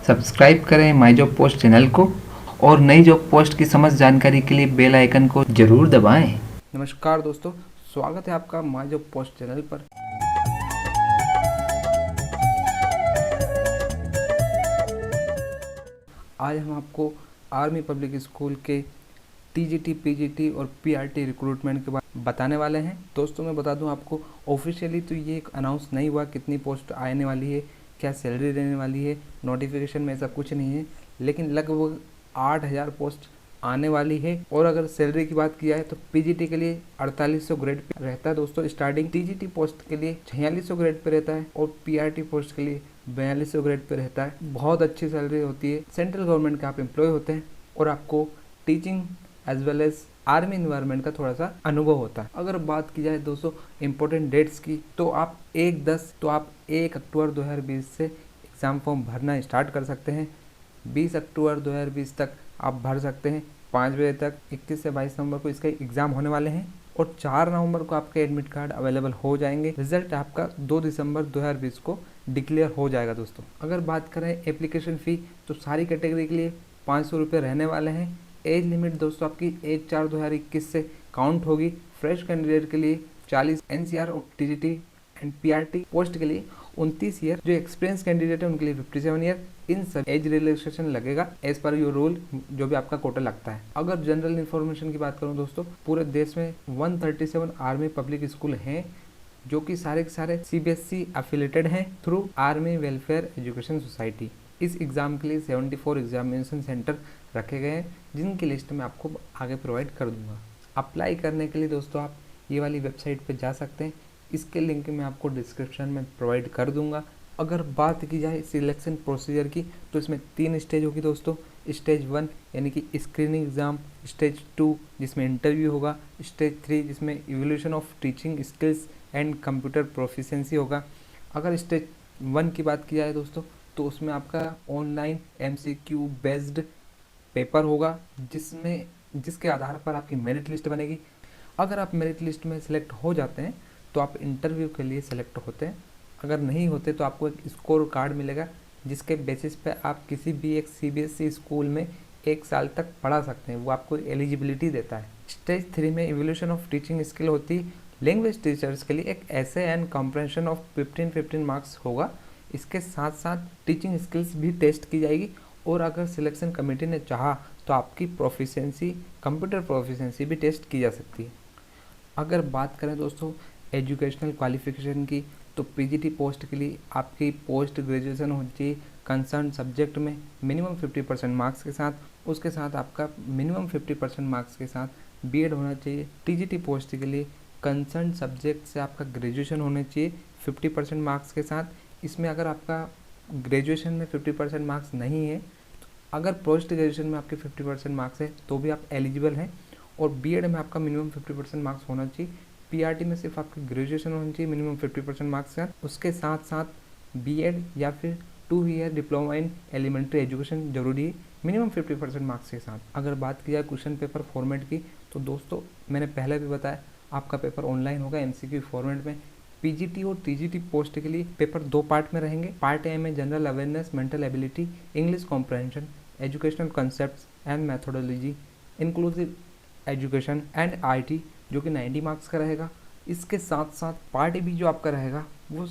Subscribe करें my job post channel को और नई जॉब पोस्ट की समस्त जानकारी के लिए बेल आइकन को जरूर दबाएं। नमस्कार दोस्तों, स्वागत है आपका माई जॉब पोस्ट चैनल पर। आज हम आपको आर्मी पब्लिक स्कूल के टीजीटी, पीजीटी और पीआरटी रिक्रूटमेंट के बारे में बताने वाले हैं। दोस्तों मैं बता दूं आपको, ऑफिशियली तो ये अनाउंस नहीं हुआ कितनी पोस्ट आने वाली है, क्या सैलरी रहने वाली है, नोटिफिकेशन में ऐसा कुछ नहीं है, लेकिन लगभग 8000 पोस्ट आने वाली है। और अगर सैलरी की बात की जाए तो पीजीटी के लिए 4800 ग्रेड पे रहता है दोस्तों स्टार्टिंग, टीजीटी पोस्ट के लिए 4600 ग्रेड पे रहता है और पीआरटी पोस्ट के लिए 4200 ग्रेड पे रहता है। बहुत अच्छी सैलरी होती है, सेंट्रल गवर्नमेंट के आप एम्प्लॉय होते हैं और आपको teaching as well as army environment का थोड़ा सा अनुभव होता है। अगर बात की जाए दोस्तों इम्पोर्टेंट डेट्स की, तो आप 1 अक्टूबर 2020 से एग्ज़ाम फॉर्म भरना स्टार्ट कर सकते हैं। 20 अक्टूबर 2020 तक आप भर सकते हैं 5 बजे तक। 21 से 22 नवंबर को इसका एग्ज़ाम होने वाले हैं और 4 नवंबर को आपके एडमिट कार्ड अवेलेबल हो जाएंगे। रिजल्ट आपका 2 दिसंबर 2020 को डिक्लेयर हो जाएगा दोस्तों। अगर बात करें एप्लीकेशन फ़ी, तो सारी कैटेगरी के लिए 500 रुपये रहने वाले हैं। एज लिमिट दोस्तों आपकी 1/4/2021 से काउंट होगी। फ्रेश कैंडिडेट के लिए 40, एनसीआर और टीजीटी एंड पीआरटी पोस्ट के लिए 29 ईयर, जो एक्सपीरियंस कैंडिडेट है उनके लिए 57 ईयर। इन सब एज रिलैक्सेशन लगेगा एज पर योर रूल, जो भी आपका कोटा लगता है। अगर जनरल इन्फॉर्मेशन की बात करूं दोस्तों, पूरे देश में 137 आर्मी पब्लिक स्कूल हैं जो कि सारे के सारे सीबीएसई एफिलेटेड हैं through army welfare education society. इस एग्ज़ाम के लिए 74 एग्जामिनेशन सेंटर रखे गए हैं, जिनकी लिस्ट मैं आपको आगे प्रोवाइड कर दूंगा। अप्लाई करने के लिए दोस्तों आप ये वाली वेबसाइट पर जा सकते हैं, इसके लिंक मैं आपको डिस्क्रिप्शन में प्रोवाइड कर दूंगा। अगर बात की जाए सिलेक्शन प्रोसीजर की, तो इसमें 3 स्टेज होगी दोस्तों। स्टेज 1 यानी कि स्क्रीनिंग एग्ज़ाम, स्टेज 2 जिसमें इंटरव्यू होगा, स्टेज 3 जिसमें evolution of teaching skills and computer proficiency होगा। अगर स्टेज 1 की बात की जाए दोस्तों, तो उसमें आपका ऑनलाइन एमसीक्यू बेस्ड पेपर होगा, जिसके आधार पर आपकी मेरिट लिस्ट बनेगी। अगर आप मेरिट लिस्ट में सिलेक्ट हो जाते हैं तो आप इंटरव्यू के लिए सिलेक्ट होते हैं। अगर नहीं होते तो आपको एक स्कोर कार्ड मिलेगा, जिसके बेसिस पे आप किसी भी एक सीबीएसई स्कूल में 1 साल तक पढ़ा सकते हैं, वो आपको एलिजिबिलिटी देता है। स्टेज 3 में इवोल्यूशन ऑफ टीचिंग स्किल होती है। लैंग्वेज टीचर्स के लिए एक ऐसे एंड कॉम्प्रहेंशन ऑफ 15 मार्क्स होगा। इसके साथ साथ टीचिंग स्किल्स भी टेस्ट की जाएगी और अगर सिलेक्शन कमेटी ने चाहा तो आपकी प्रोफिशिएंसी, कंप्यूटर प्रोफिशिएंसी भी टेस्ट की जा सकती है। अगर बात करें दोस्तों एजुकेशनल क्वालिफिकेशन की, तो पीजीटी पोस्ट के लिए आपकी पोस्ट ग्रेजुएशन होनी चाहिए कंसर्न सब्जेक्ट में मिनिमम 50% मार्क्स के साथ। उसके साथ आपका मिनिमम 50% मार्क्स के साथ बीएड होना चाहिए। टीजीटी पोस्ट के लिए कंसर्न सब्जेक्ट से आपका ग्रेजुएशन होना चाहिए 50% मार्क्स के साथ। इसमें अगर आपका ग्रेजुएशन में 50% मार्क्स नहीं है, अगर पोस्ट ग्रेजुएशन में आपके 50% मार्क्स है तो भी आप एलिजिबल हैं। और बीएड में आपका मिनिमम 50% मार्क्स होना चाहिए। पीआरटी में सिर्फ आपकी ग्रेजुएशन होनी चाहिए मिनिमम 50% मार्क्स का। उसके साथ साथ बीएड या फिर 2 year diploma in elementary education जरूरी है मिनिमम 50% मार्क्स के साथ। अगर बात की जाए क्वेश्चन पेपर फॉर्मेट की, तो दोस्तों मैंने पहले भी बताया आपका पेपर ऑनलाइन होगा एमसीक्यू फॉर्मेट में। पीजीटी और टीजीटी पोस्ट के लिए पेपर 2 पार्ट में रहेंगे। पार्ट ए में general awareness, mental ability, English comprehension, educational concepts and methodology, inclusive education and IT, जो कि 90 मार्क्स का रहेगा। इसके साथ साथ पार्ट बी जो आपका रहेगा वो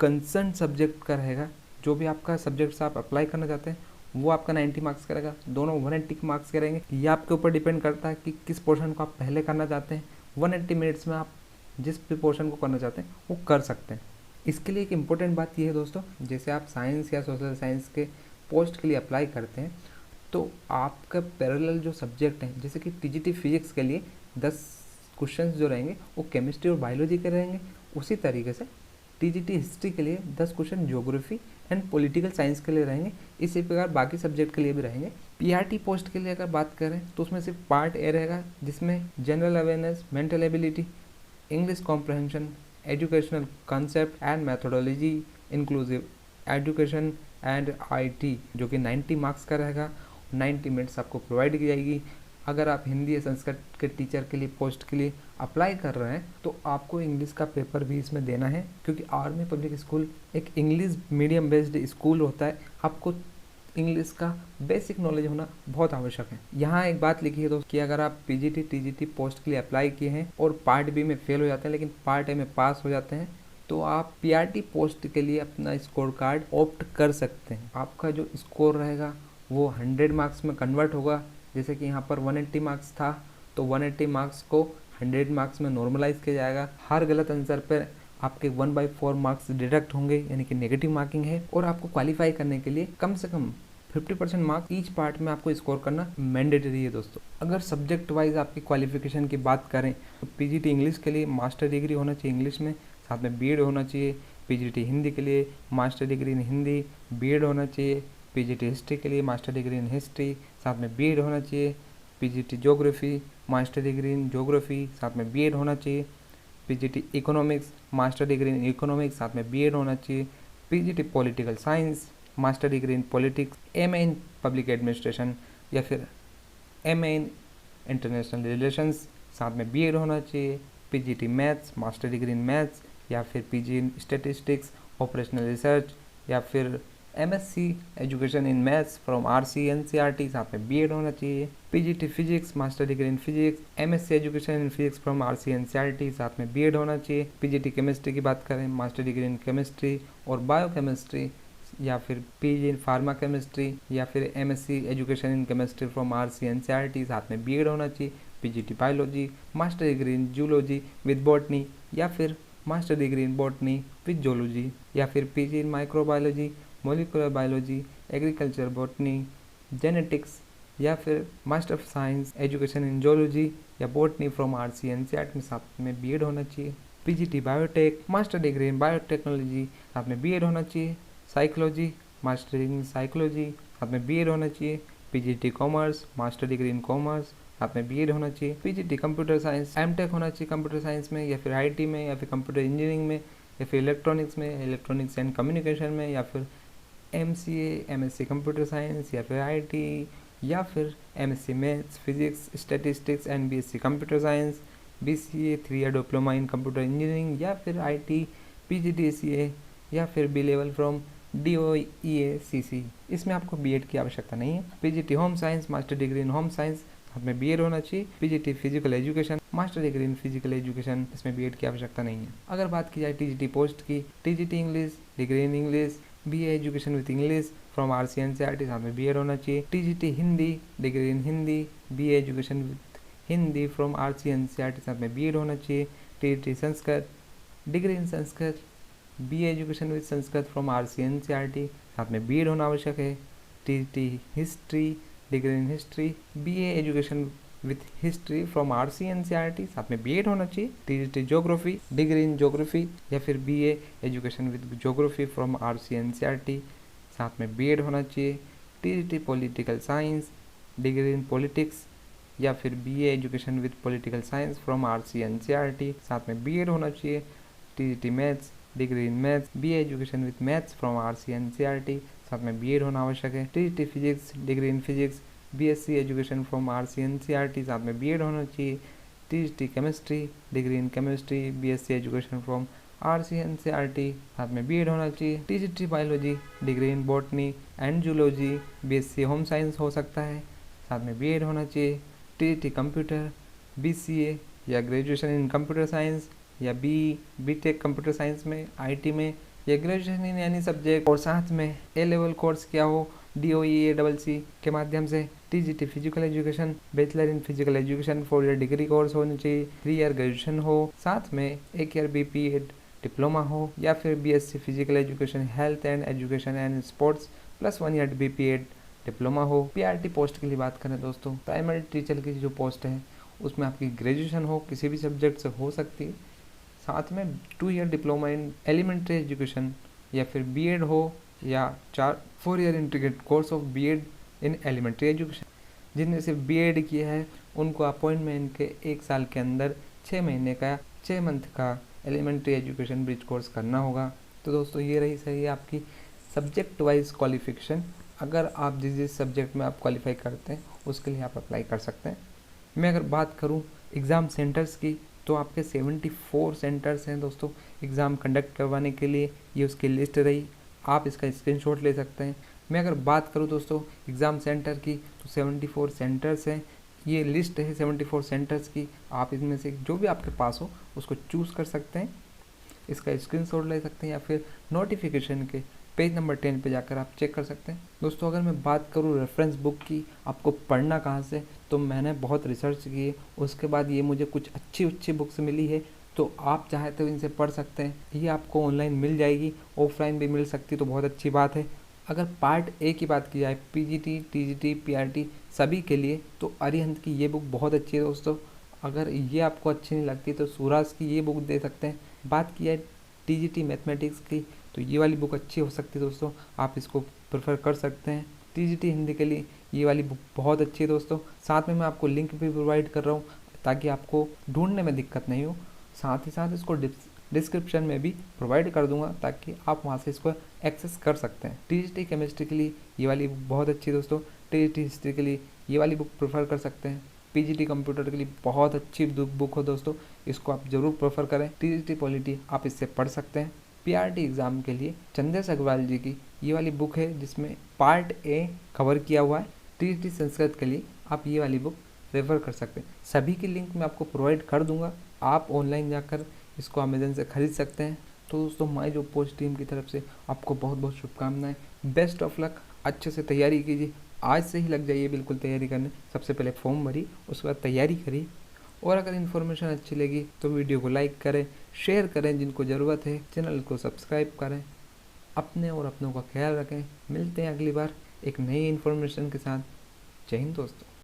कंसर्न सब्जेक्ट का रहेगा। जो भी आपका सब्जेक्ट्स आप अप्लाई करना चाहते हैं वो आपका 90 मार्क्स का रहेगा। दोनों 180 मार्क्स के रहेंगे। ये आपके ऊपर डिपेंड करता है कि किस पोर्शन को आप पहले करना चाहते हैं। 180 मिनट्स में आप जिस भी पोर्शन को करना चाहते हैं वो कर सकते हैं। इसके लिए एक इम्पोर्टेंट बात यह है दोस्तों, जैसे आप साइंस या सोशल साइंस के पोस्ट के लिए अप्लाई करते हैं तो आपका पैरेलल जो सब्जेक्ट हैं, जैसे कि टीजीटी फिजिक्स के लिए 10 क्वेश्चंस जो रहेंगे वो केमिस्ट्री और बायोलॉजी के रहेंगे। उसी तरीके से टीजीटी हिस्ट्री के लिए 10 question geography and political science के लिए रहेंगे। इसी प्रकार बाकी सब्जेक्ट के लिए भी रहेंगे। पीआरटी पोस्ट के लिए अगर बात करें तो उसमें सिर्फ पार्ट ए रहेगा, जिसमें general awareness, mental ability, English comprehension, educational concept and methodology, inclusive education and IT, जो कि 90 मार्क्स का रहेगा। 90 मिनट्स आपको प्रोवाइड की जाएगी। अगर आप हिंदी या संस्कृत के टीचर के लिए पोस्ट के लिए अप्लाई कर रहे हैं तो आपको इंग्लिश का पेपर भी इसमें देना है, क्योंकि आर्मी पब्लिक स्कूल एक इंग्लिश मीडियम बेस्ड स्कूल होता है। आपको इंग्लिश का बेसिक नॉलेज होना बहुत आवश्यक है। यहाँ एक बात लिखी है दोस्तों कि अगर आप पीजीटी टीजीटी पोस्ट के लिए अप्लाई किए हैं और पार्ट बी में फेल हो जाते हैं लेकिन पार्ट ए में पास हो जाते हैं तो आप पीआरटी पोस्ट के लिए अपना स्कोर कार्ड ऑप्ट कर सकते हैं। आपका जो स्कोर रहेगा वो 100 मार्क्स में कन्वर्ट होगा। जैसे कि यहाँ पर 180 मार्क्स था तो 180 मार्क्स को 100 मार्क्स में नॉर्मलाइज किया जाएगा। हर गलत आंसर पर आपके 1/4 मार्क्स डिडक्ट होंगे यानी कि नेगेटिव मार्किंग है। और आपको क्वालिफाई करने के लिए कम से कम 50% मार्क्स ईच पार्ट में आपको स्कोर करना मैंडेटरी है दोस्तों। अगर सब्जेक्ट वाइज आपकी क्वालिफिकेशन की बात करें तो पीजीटी इंग्लिश के लिए मास्टर डिग्री होना चाहिए इंग्लिश में, साथ में बीएड होना चाहिए। पीजीटी हिंदी के लिए master degree in Hindi, BEd होना चाहिए। पीजीटी हिस्ट्री के लिए मास्टर डिग्री इन हिस्ट्री, साथ में बीएड होना चाहिए। PGT geography master degree in geography, साथ में बीएड होना चाहिए। PGT economics master degree in economics, साथ में बीएड होना चाहिए। PGT political science master degree in politics, MA in public administration या फिर एमए इन इंटरनेशनल रिलेशंस, साथ में बीएड होना चाहिए। PGT maths master degree in maths या फिर पीजी इन स्टैटिस्टिक्स ऑपरेशनल रिसर्च या फिर MSc education in maths from RC NCERT, साथ में बीएड होना चाहिए। PGT physics master degree in physics, MSc education in physics from RC NCERT, साथ में बीएड होना चाहिए। पीजीटी केमिस्ट्री की बात करें मास्टर डिग्री इन केमिस्ट्री और बायोकेमिस्ट्री या फिर पीजी इन फार्मा केमिस्ट्री या फिर MSc education in chemistry from RC NCERT, साथ में बीएड होना चाहिए। PGT biology master degree in zoology with botany या फिर master degree in botany with zoology या फिर पीजी इन microbiology, molecular biology, agriculture botany, genetics या फिर master of science education in zoology या बॉटनी फ्रॉम आरसी एनसीईआरटी में साथ में बीएड होना चाहिए। पीजीटी बायोटेक मास्टर डिग्री इन बायोटेक्नोलॉजी, साथ में बीएड होना चाहिए। Psychology master degree in psychology, साथ में बीएड होना चाहिए। PGT commerce master degree in commerce, साथ में बीएड होना चाहिए। पीजीटी कंप्यूटर साइंस एमटेक होना चाहिए कंप्यूटर साइंस में या फिर आईटी में या फिर कंप्यूटर इंजीनियरिंग में या फिर इलेक्ट्रॉनिक्स में, इलेक्ट्रॉनिक्स एंड कम्युनिकेशन में या फिर एमसीए एमएससी कंप्यूटर साइंस या फिर आईटी या फिर MSc maths physics statistics and BSc computer science, BCA 3 year diploma in computer engineering या फिर आईटी, पीजीडीसीए या फिर बी लेवल फ्रॉम DOEACC। इसमें आपको बीएड की आवश्यकता नहीं है। PGT home science master degree इन होम साइंस, साथ में बीएड होना चाहिए। PGT physical education master degree in physical education, इसमें बीएड की आवश्यकता नहीं है। अगर बात की जाए टीजीटी पोस्ट की, TGT English degree in English, BA education with English from RC NCERT, साथ में बीएड होना चाहिए। TGT Hindi degree in Hindi, BA education with Hindi from RC NCERT, साथ में बीएड होना चाहिए। TGT Sanskrit degree in Sanskrit, BA education with Sanskrit from RC NCERT, साथ में बीएड होना आवश्यक है। TGT history degree in history, BA education with history from RC NCERT, साथ में बीएड होना चाहिए। TGT geography degree in geography या फिर BA education with geography from RC NCERT, साथ में बीएड होना चाहिए। TGT political science degree in politics या फिर BA education with political science from RC NCERT, साथ में बीएड होना चाहिए। TGT maths degree in maths, BA education with maths from RC NCERT, साथ में बीएड होना आवश्यक है। TGT physics degree in physics, BSc education from RC NCERT, साथ में बीएड होना चाहिए। TGT chemistry degree in chemistry, BSc education from RC NCERT, साथ में बीएड होना चाहिए। TGT biology degree in botany and zoology, BSc home science हो सकता है, साथ में बीएड होना चाहिए। टीजीटी कंप्यूटर बीसीए या ग्रेजुएशन इन कंप्यूटर साइंस या बीटेक कंप्यूटर साइंस में, आईटी में या ग्रेजुएशन इन एनी सब्जेक्ट और साथ में ए लेवल कोर्स किया हो DOEACC के माध्यम से। TGT physical education bachelor in physical education 4 year degree course होनी चाहिए, 3 ईयर ग्रेजुएशन हो, साथ में 1 ईयर बीपीएड डिप्लोमा हो या फिर BSc physical education health and education and sports plus 1 year BPEd diploma हो। पीआरटी पोस्ट के लिए बात करें दोस्तों, प्राइमरी टीचर की जो पोस्ट है उसमें आपकी ग्रेजुएशन हो किसी भी सब्जेक्ट से हो सकती है, साथ में 2 year diploma in elementary education या फिर बीएड हो या 4 year integrated course of BEd in elementary education. जिनने सिर्फ बीएड किया है उनको अपॉइंटमेंट के 1 साल के अंदर 6 महीने का 6 मंथ का एलिमेंट्री एजुकेशन ब्रिज कोर्स करना होगा। तो दोस्तों ये रही सही आपकी सब्जेक्ट वाइज क्वालिफिकेशन। अगर आप जिस सब्जेक्ट में आप क्वालिफाई करते हैं उसके लिए आप अप्लाई कर सकते हैं। मैं अगर बात करूं एग्ज़ाम सेंटर्स की तो आपके 74 सेंटर्स हैं दोस्तों एग्ज़ाम कंडक्ट करवाने के लिए। ये उसकी लिस्ट रही, आप इसका स्क्रीनशॉट ले सकते हैं। मैं अगर बात करूँ दोस्तों एग्ज़ाम सेंटर की, तो 74 सेंटर्स हैं। ये लिस्ट है 74 सेंटर्स की। आप इनमें से जो भी आपके पास हो उसको चूज़ कर सकते हैं, इसका स्क्रीनशॉट ले सकते हैं, या फिर नोटिफिकेशन के पेज नंबर 10 पे जाकर आप चेक कर सकते हैं। दोस्तों अगर मैं बात करूँ रेफरेंस बुक की, आपको पढ़ना कहाँ से, तो मैंने बहुत रिसर्च की है, उसके बाद ये मुझे कुछ अच्छी बुक्स मिली है, तो आप चाहे तो इनसे पढ़ सकते हैं। ये आपको ऑनलाइन मिल जाएगी, ऑफलाइन भी मिल सकती, तो बहुत अच्छी बात है। अगर पार्ट ए की बात की जाए पीजीटी, टीजीटी, पीआरटी सभी के लिए, तो अरिहंत की ये बुक बहुत अच्छी है दोस्तों। अगर ये आपको अच्छी नहीं लगती तो सूराज की ये बुक दे सकते हैं। बात की जाए टीजीटी मैथमेटिक्स की, तो ये वाली बुक अच्छी हो सकती है दोस्तों, आप इसको प्रेफर कर सकते हैं। टीजीटी हिंदी के लिए ये वाली बुक बहुत अच्छी है दोस्तों। साथ में मैं आपको लिंक भी प्रोवाइड कर रहा हूँ ताकि आपको ढूंढने में दिक्कत नहीं हो। साथ ही साथ इसको डिस्क्रिप्शन में भी प्रोवाइड कर दूंगा ताकि आप वहाँ से इसको एक्सेस कर सकते हैं। टीजीटी केमिस्ट्री के लिए ये वाली बुक बहुत अच्छी है दोस्तों। टीजीटी हिस्ट्री के लिए ये वाली बुक प्रेफर कर सकते हैं। पीजीटी कंप्यूटर के लिए बहुत अच्छी बुक हो दोस्तों, इसको आप जरूर प्रेफर करें। टीजीटी पॉलिटी आप इससे पढ़ सकते हैं। पीआरटी एग्जाम के लिए चंदेश अग्रवाल जी की ये वाली बुक है जिसमें पार्ट ए कवर किया हुआ है। टीजीटी संस्कृत के लिए आप ये वाली बुक रेफर कर सकते हैं। सभी की लिंक मैं आपको प्रोवाइड कर दूंगा, आप ऑनलाइन जाकर इसको अमेजन से खरीद सकते हैं। तो दोस्तों माई जॉब पोस्ट टीम की तरफ से आपको बहुत बहुत शुभकामनाएं, बेस्ट ऑफ लक, अच्छे से तैयारी कीजिए, आज से ही लग जाइए बिल्कुल तैयारी करने। सबसे पहले फॉर्म भरी, उसके बाद तैयारी करिए। और अगर इन्फॉर्मेशन अच्छी लगी तो वीडियो को लाइक करें, शेयर करें जिनको ज़रूरत है, चैनल को सब्सक्राइब करें। अपने और अपनों का ख्याल रखें। मिलते हैं अगली बार एक नई इन्फॉर्मेशन के साथ। जय हिंद दोस्तों।